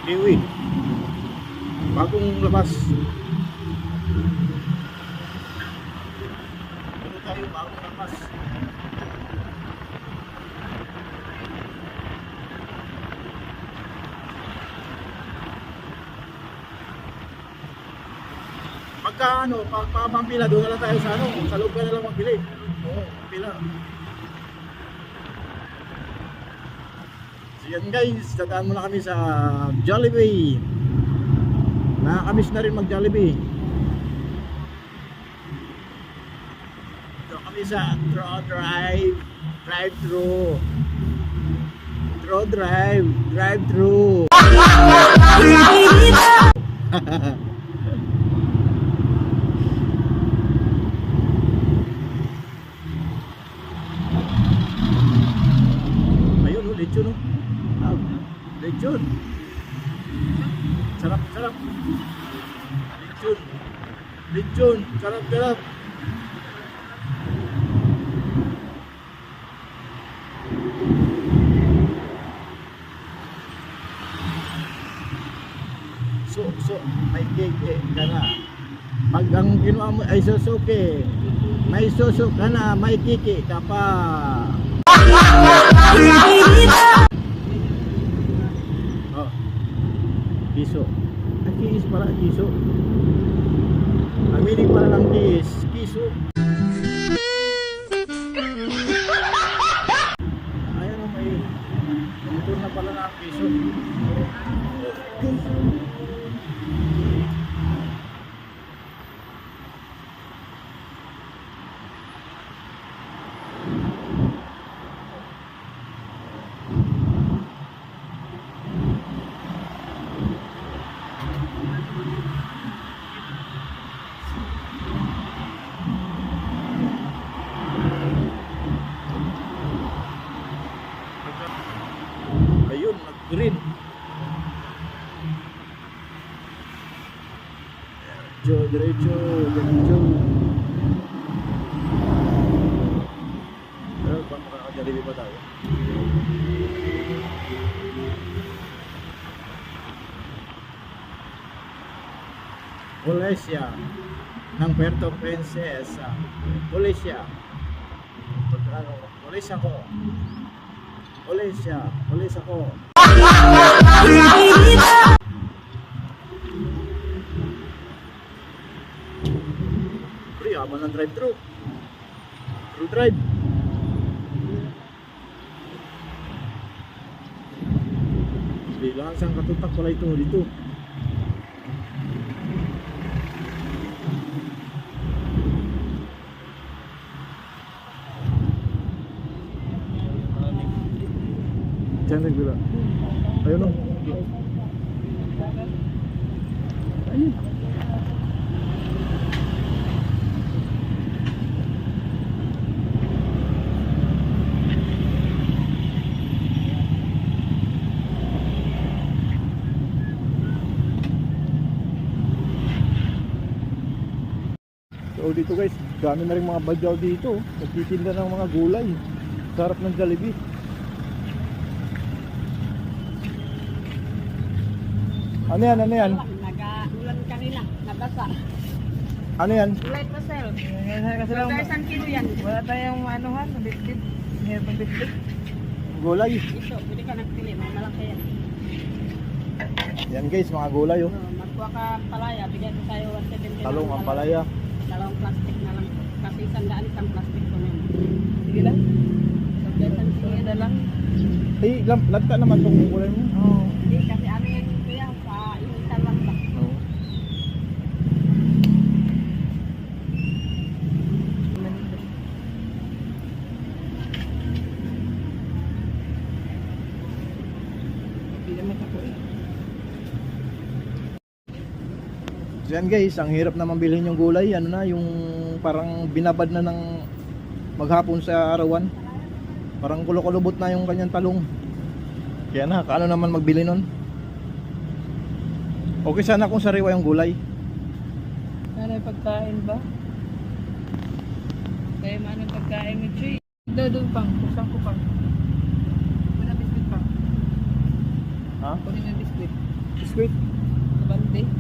Kiwi. Bagong labas. Ano tayo bagong labas? Pagka ano, pagpapampila doon na lang tayo sa ano, sa loob ka na lang magbili. Oo, pila. So yan guys, dadaan muna kami sa Jollibee. Nakakamiss na rin mag Jollibee. Ito kami sa drive-thru. Drive-thru. Ayun oh, lechon oh. Lechon. Sarap. Lechon. Sarap. So, may keke ka na. Pag ang ginawa mo ay susuke, may susuk ka na, may keke ka pa. Oh, kiso. Ang kiis pala, kiso. Aminin pala ng kiso. Ayan o, may motor na pala na kiso. Ayun, nag-green. Diretso. Pero makakadalibi pa tayo. Polesia ng Puerto Princesa. Polesia ko. Pre, aman ng drive-thru. Through drive. Bilang sang katutak pala ito dito. Diyan nagbila. Ayun o. Ayun. So dito guys, dami na rin mga badyaw dito. Nagtitinda ng mga gulay. Sarap ng Jollibee. Ano yan? Nag-ulan kanina, nabasa. Ano yan? Ulay pa sir. Kasi lang, Isang kilo yan. wala tayong anuhan, bitbit. May bitbit. Gulay. Ito, pwede ka nagpili, may malaki yan. Yan guys, mga gulay oh. Magkuha ka palaya, bigyan ko tayo 170. Talong ang palaya. Dalawang plastic na lang. Kasi isang plastic ko na yun. Sige lang. So, isang kilo Sige na lang. Eh, lanta naman itong gulay mo. Oo. Hindi, kasi ano yan kuya, sa initan lang ba? Oo. Hindi naman ako eh. Yan guys, ang hirap naman bilhin yung gulay. Ano na, yung parang binabad na ng maghapon sa arawan. Parang kulo-kulubot na yung kanyang talong. Kaya na, kaano naman magbili nun? Okay sana kung sariwa yung gulay. Ano yung pagkain ba? Kaya maano yung pagkain mo, Chuy? Doon pang, kusang ko pang. Wala biskuit pang. Ha? Kunin mo yung biskuit. Squirt. Bante.